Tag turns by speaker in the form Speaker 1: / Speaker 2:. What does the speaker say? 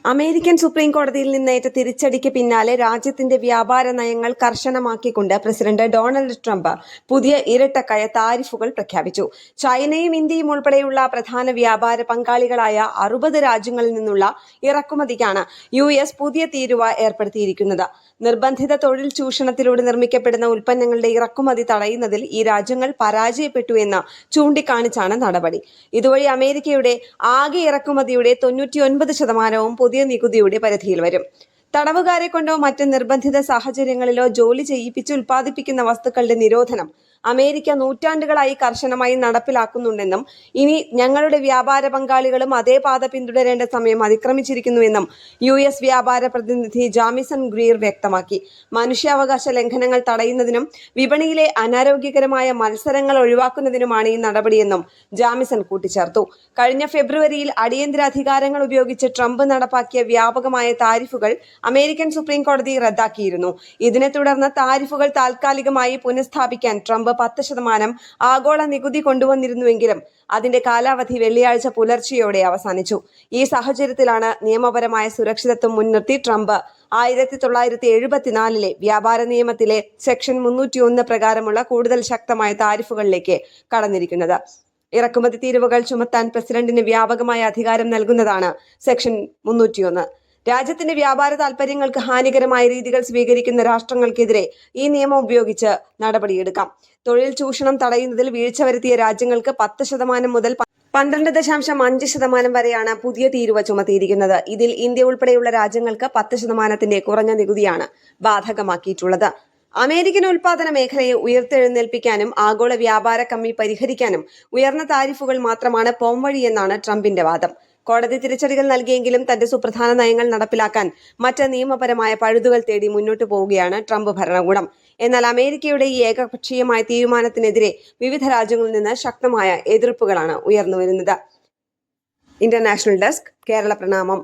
Speaker 1: American supreme കോടതിയിൽ നിന്നേറ്റ തിരിച്ചടിക്ക് പിന്നാലെ രാജ്യത്തിന്റെ വ്യാപാര നയങ്ങൾ കർശനമാക്കിക്കൊണ്ട് പ്രസിഡന്റ് ഡൊണാൾഡ് ട്രംപ് പുതിയ ഇരട്ടക്കയ താരിഫുകൾ പ്രഖ്യാപിച്ചു. ചൈനയും ഇന്ത്യയും ഉൾപ്പെടെയുള്ള പ്രധാന വ്യാപാര പങ്കാളികളായ 60 രാജ്യങ്ങളിൽ നിന്നുള്ള ഇറക്കുമതിക്കാണ് US പുതിയ തീരുവ ഏർപ്പെടുത്തിയിരിക്കുന്നത്. നിർബന്ധിത തൊഴിൽ ചൂഷണത്തിലൂടെ നിർമ്മിക്കപ്പെടുന്ന ഉൽപ്പന്നങ്ങളുടെ ഇറക്കുമതി തടയുന്നതിൽ ഈ രാജ്യങ്ങൾ പരാജയപ്പെട്ടു എന്ന് ചൂണ്ടിക്കാണിച്ചാണ് നടപടി. ഇതുവഴി അമേരിക്കയുടെ ആകെ ഇറക്കുമതിയുടെ 99% പുതിയ നികുതിയുടെ പരിധിയിൽ വരും. തടവുകാരെ കൊണ്ടോ മറ്റ് നിർബന്ധിത സാഹചര്യങ്ങളിലോ ജോലി ചെയ്യിപ്പിച്ച് ഉൽപ്പാദിപ്പിക്കുന്ന വസ്തുക്കളുടെ നിരോധനം അമേരിക്ക നൂറ്റാണ്ടുകളായി കർശനമായി നടപ്പിലാക്കുന്നുണ്ടെന്നും ഇനി ഞങ്ങളുടെ വ്യാപാര പങ്കാളികളും അതേ പാത പിന്തുടരേണ്ട സമയം അതിക്രമിച്ചിരിക്കുന്നുവെന്നും US വ്യാപാര പ്രതിനിധി ജാമിസൺ ഗ്രീർ വ്യക്തമാക്കി. മനുഷ്യാവകാശ ലംഘനങ്ങൾ തടയുന്നതിനും വിപണിയിലെ അനാരോഗ്യകരമായ മത്സരങ്ങൾ ഒഴിവാക്കുന്നതിനുമാണ് ഈ നടപടിയെന്നും ജാമിസൺ കൂട്ടിച്ചേർത്തു. കഴിഞ്ഞ ഫെബ്രുവരിയിൽ അടിയന്തരാധികാരങ്ങൾ ഉപയോഗിച്ച് ട്രംപ് നടപ്പാക്കിയ വ്യാപകമായ താരിഫുകൾ അമേരിക്കൻ സുപ്രീം കോടതി റദ്ദാക്കിയിരുന്നു. ഇതിനെ തുടർന്ന് താരിഫുകൾ താൽക്കാലികമായി പുനഃസ്ഥാപിക്കാൻ ട്രംപ് 10% ആഗോള നികുതി കൊണ്ടുവന്നിരുന്നുവെങ്കിലും അതിന്റെ കാലാവധി വെള്ളിയാഴ്ച പുലർച്ചെയോടെ അവസാനിച്ചു. ഈ സാഹചര്യത്തിലാണ് നിയമപരമായ സുരക്ഷിതത്വം മുൻനിർത്തി ട്രംപ് 1974 വ്യാപാര നിയമത്തിലെ സെക്ഷൻ 301 പ്രകാരമുള്ള കൂടുതൽ ശക്തമായ താരിഫുകളിലേക്ക് കടന്നിരിക്കുന്നത്. ഇറക്കുമതി തീരുവകൾ ചുമത്താൻ പ്രസിഡന്റിന് വ്യാപകമായ അധികാരം നൽകുന്നതാണ് സെക്ഷൻ 301. രാജ്യത്തിന്റെ വ്യാപാര താൽപര്യങ്ങൾക്ക് ഹാനികരമായ രീതികൾ സ്വീകരിക്കുന്ന രാഷ്ട്രങ്ങൾക്കെതിരെ ഈ നിയമം ഉപയോഗിച്ച് നടപടിയെടുക്കാം. തൊഴിൽ ചൂഷണം തടയുന്നതിൽ വീഴ്ച വരുത്തിയ രാജ്യങ്ങൾക്ക് 10% മുതൽ 12.5% വരെയാണ് പുതിയ തീരുവ ചുമത്തിയിരിക്കുന്നത്. ഇതിൽ ഇന്ത്യ ഉൾപ്പെടെയുള്ള രാജ്യങ്ങൾക്ക് 10% കുറഞ്ഞ നികുതിയാണ് ബാധകമാക്കിയിട്ടുള്ളത്. അമേരിക്കൻ ഉൽപാദന മേഖലയെ ഉയർത്തെഴുന്നേൽപ്പിക്കാനും ആഗോള വ്യാപാര കമ്മി പരിഹരിക്കാനും ഉയർന്ന താരിഫുകൾ മാത്രമാണ് പോംവഴിയെന്നാണ് ട്രംപിന്റെ വാദം. കോടതി തിരിച്ചടികൾ നൽകിയെങ്കിലും തന്റെ സുപ്രധാന നയങ്ങൾ നടപ്പിലാക്കാൻ മറ്റ് നിയമപരമായ പഴുതുകൾ തേടി മുന്നോട്ടു പോവുകയാണ് ട്രംപ് ഭരണകൂടം. എന്നാൽ അമേരിക്കയുടെ ഈ ഏകപക്ഷീയമായ തീരുമാനത്തിനെതിരെ വിവിധ രാജ്യങ്ങളിൽ നിന്ന് ശക്തമായ എതിർപ്പുകളാണ് ഉയർന്നുവരുന്നത്. ഇന്റർനാഷണൽ ഡെസ്ക്, കേരള പ്രണാമം.